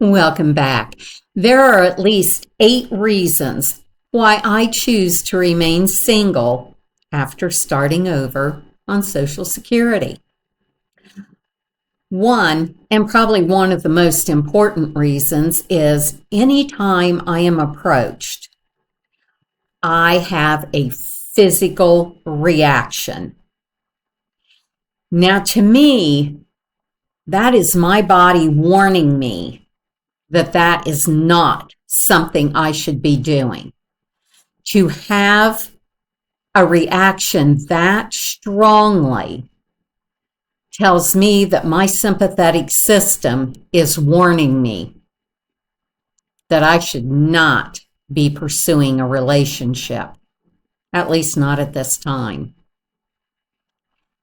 Welcome back. There are at least 8 reasons why I choose to remain single after starting over on Social Security. One, and probably one of the most important reasons, is anytime I am approached, I have a physical reaction. Now, to me, that is my body warning me that that is not something I should be doing. To have a reaction that strongly tells me that my sympathetic system is warning me that I should not be pursuing a relationship, at least not at this time.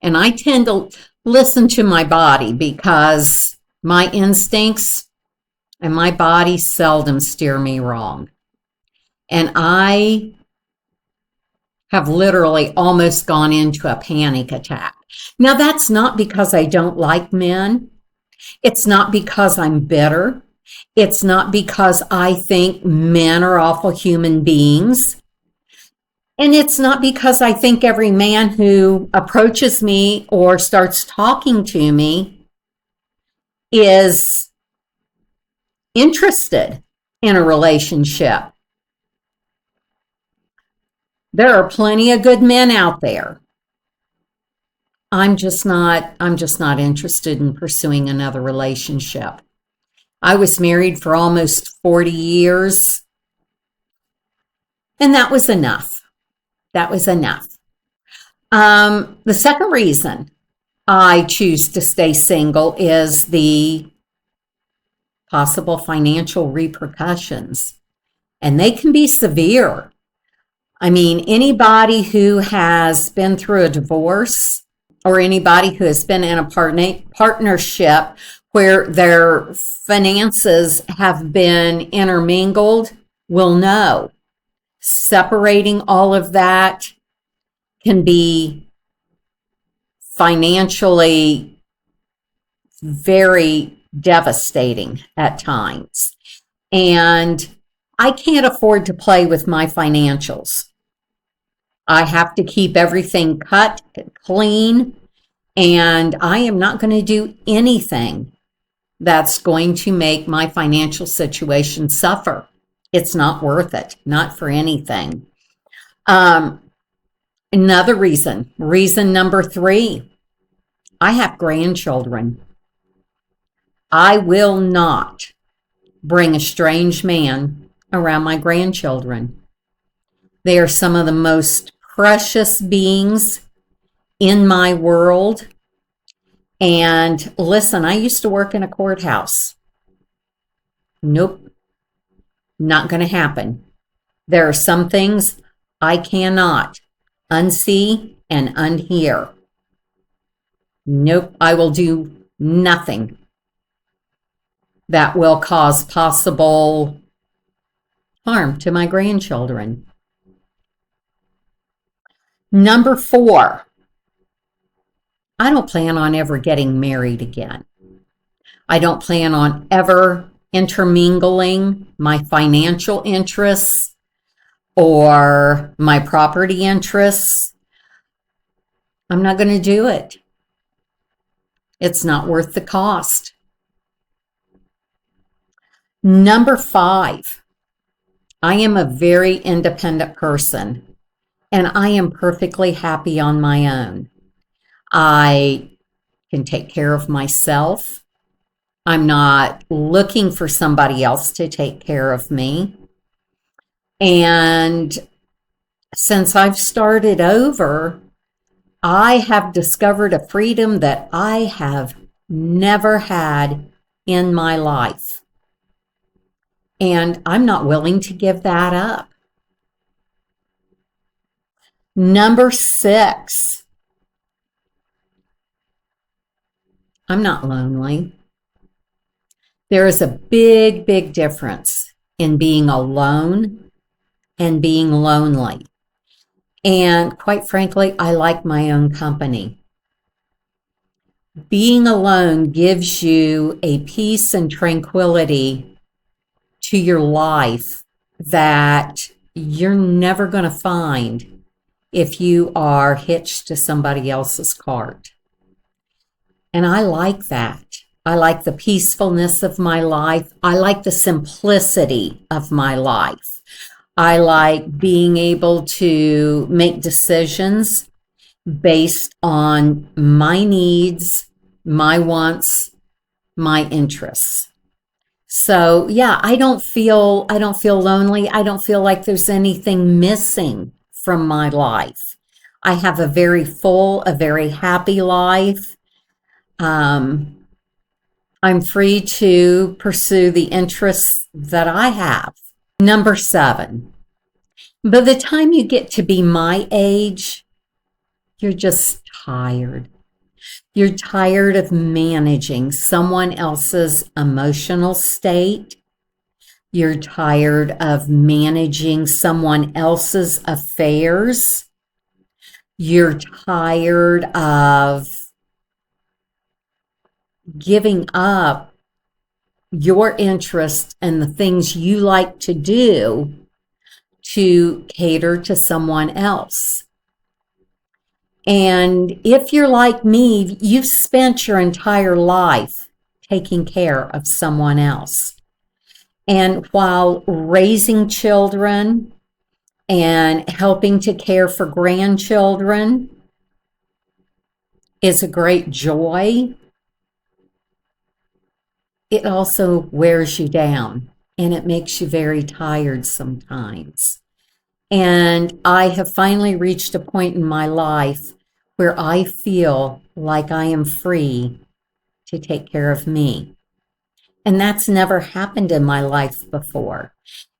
And I tend to listen to my body because my instincts and my body seldom steer me wrong. And I have literally almost gone into a panic attack. Now, that's not because I don't like men. It's not because I'm bitter. It's not because I think men are awful human beings. And it's not because I think every man who approaches me or starts talking to me is interested in a relationship. There are plenty of good men out there. I'm just not interested in pursuing another relationship. I was married for almost 40 years, and that was enough. That was enough. The second reason I choose to stay single is the possible financial repercussions, and they can be severe. I mean, anybody who has been through a divorce or anybody who has been in a partnership where their finances have been intermingled will know. Separating all of that can be financially very devastating at times. And I can't afford to play with my financials. I have to keep everything cut, clean, and I am not going to do anything that's going to make my financial situation suffer. It's not worth it, not for anything. Another reason number 3, I have grandchildren. I will not bring a strange man around my grandchildren. They are some of the most precious beings in my world. And listen, I used to work in a courthouse. Nope, not going to happen. There are some things I cannot unsee and unhear. Nope, I will do nothing that will cause possible harm to my grandchildren. Number 4, I don't plan on ever getting married again. I don't plan on ever intermingling my financial interests or my property interests. I'm not going to do it. It's not worth the cost. Number 5, I am a very independent person, and I am perfectly happy on my own. I can take care of myself. I'm not looking for somebody else to take care of me. And since I've started over, I have discovered a freedom that I have never had in my life. And I'm not willing to give that up. Number 6, I'm not lonely. There is a big, big difference in being alone and being lonely. And quite frankly, I like my own company. Being alone gives you a peace and tranquility to your life that you're never going to find if you are hitched to somebody else's cart. And I like that. I like the peacefulness of my life. I like the simplicity of my life. I like being able to make decisions based on my needs, my wants, my interests. So yeah, I don't feel lonely. I don't feel like there's anything missing from my life. I have a very full, a very happy life. I'm free to pursue the interests that I have. Number 7, by the time you get to be my age, you're just tired. You're tired of managing someone else's emotional state. You're tired of managing someone else's affairs. You're tired of giving up your interest and the things you like to do to cater to someone else. And if you're like me, you've spent your entire life taking care of someone else. And while raising children and helping to care for grandchildren is a great joy, it also wears you down and it makes you very tired sometimes. And I have finally reached a point in my life where I feel like I am free to take care of me. And that's never happened in my life before.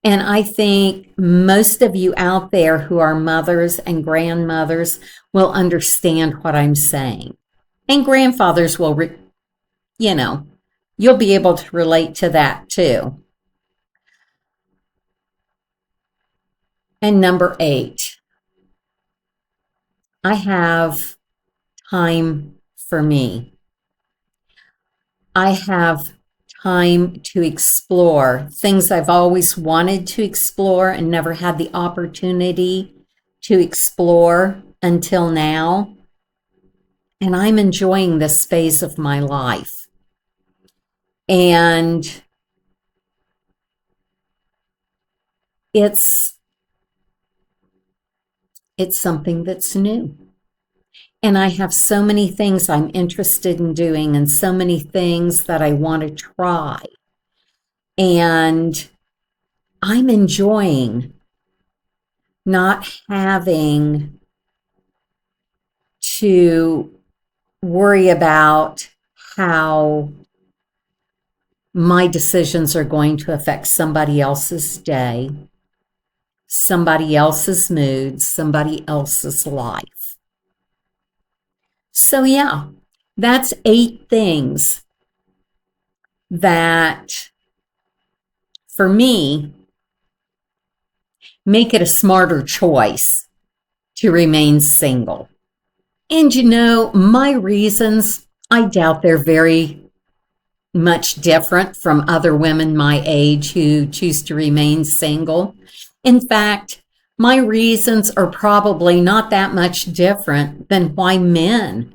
And I think most of you out there who are mothers and grandmothers will understand what I'm saying. And grandfathers will, you'll be able to relate to that too. And number 8, I have time for me. I have time to explore things I've always wanted to explore and never had the opportunity to explore until now. And I'm enjoying this phase of my life. And it's something that's new. And I have so many things I'm interested in doing and so many things that I want to try. And I'm enjoying not having to worry about how my decisions are going to affect somebody else's day, somebody else's mood, somebody else's life. So yeah, that's 8 things that, for me, make it a smarter choice to remain single. And my reasons, I doubt they're very much different from other women my age who choose to remain single. In fact, my reasons are probably not that much different than why men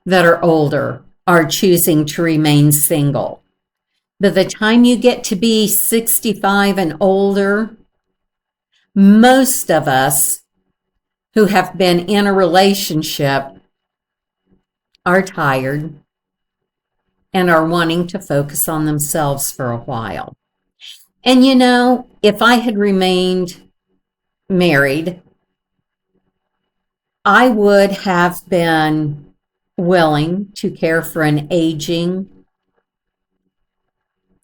that are older are choosing to remain single. By the time you get to be 65 and older, most of us who have been in a relationship are tired and are wanting to focus on themselves for a while. And if I had remained married, I would have been willing to care for an aging,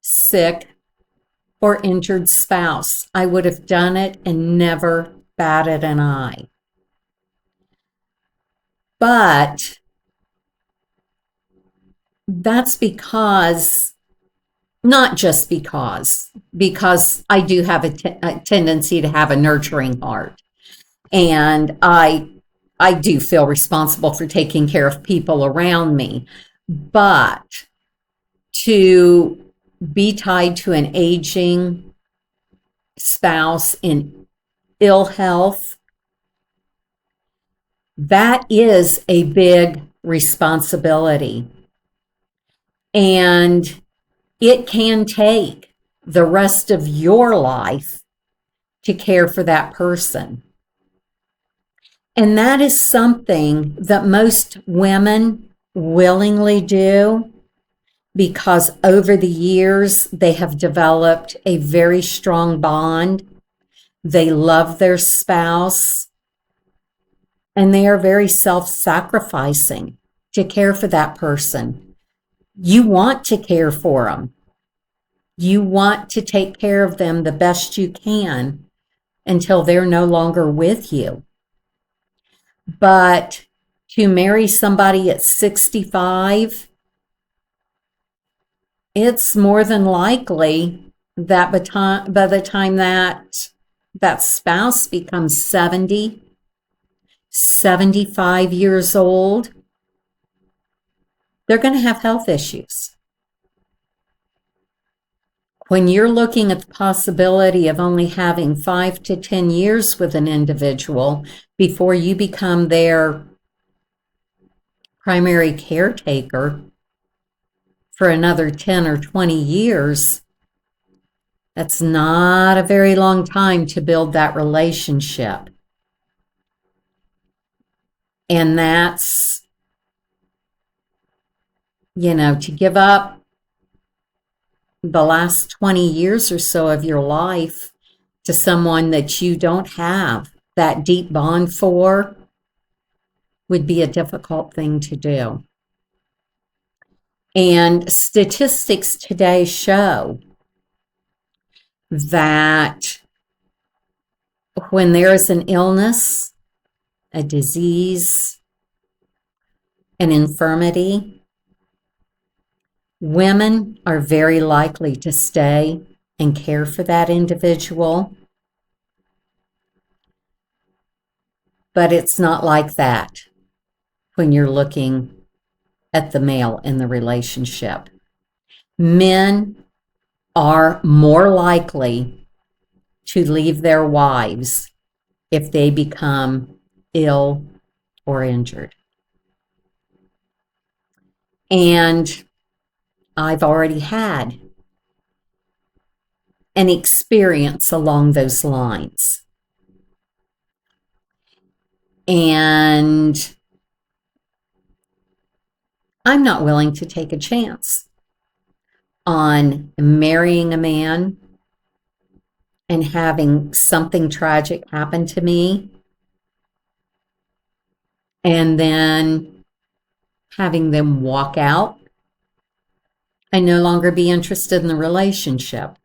sick, or injured spouse. I would have done it and never batted an eye. But that's because, not just because I do have a tendency to have a nurturing heart. And I do feel responsible for taking care of people around me. But to be tied to an aging, spouse in ill health, that is a big responsibility. And it can take the rest of your life to care for that person. And that is something that most women willingly do because over the years they have developed a very strong bond. They love their spouse and they are very self-sacrificing to care for that person. You want to care for them. You want to take care of them the best you can until they're no longer with you. But to marry somebody at 65, it's more than likely that by the time that spouse becomes 70, 75 years old, they're going to have health issues. When you're looking at the possibility of only having 5 to 10 years with an individual before you become their primary caretaker for another 10 or 20 years, that's not a very long time to build that relationship. And that's, to give up the last 20 years or so of your life to someone that you don't have that deep bond for would be a difficult thing to do. And statistics today show that when there is an illness, a disease, an infirmity, women are very likely to stay and care for that individual. But it's not like that when you're looking at the male in the relationship. Men are more likely to leave their wives if they become ill or injured. And I've already had an experience along those lines. And I'm not willing to take a chance on marrying a man and having something tragic happen to me and then having them walk out and no longer be interested in the relationship.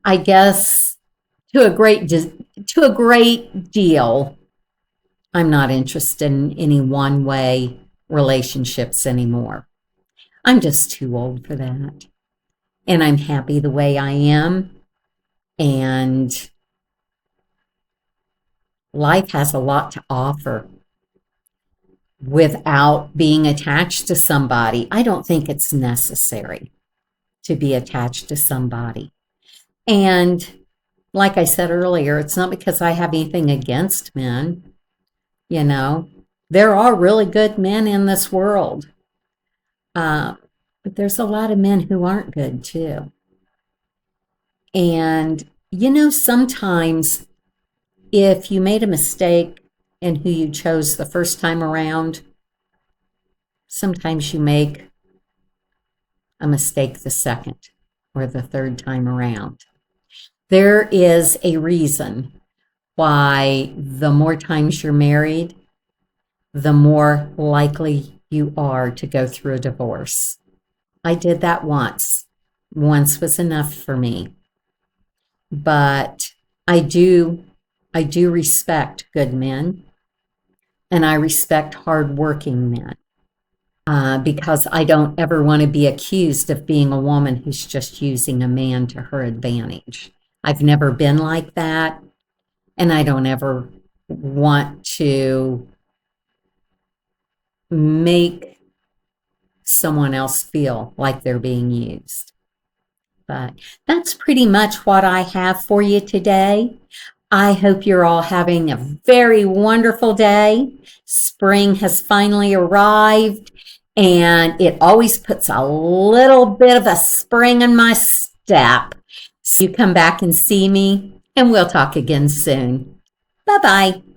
I guess to a great deal, I'm not interested in any one-way relationships anymore. I'm just too old for that. And I'm happy the way I am. And life has a lot to offer without being attached to somebody. I don't think it's necessary to be attached to somebody. And like I said earlier, it's not because I have anything against men. There are really good men in this world. But there's a lot of men who aren't good too. And, sometimes if you made a mistake in who you chose the first time around, sometimes you make a mistake the second or the third time around. There is a reason why the more times you're married, the more likely you are to go through a divorce. I did that once. Once was enough for me. But I do respect good men, and I respect hardworking men because I don't ever want to be accused of being a woman who's just using a man to her advantage. I've never been like that, and I don't ever want to make someone else feel like they're being used. But that's pretty much what I have for you today. I hope you're all having a very wonderful day. Spring has finally arrived, and it always puts a little bit of a spring in my step. So you come back and see me, and we'll talk again soon. Bye bye.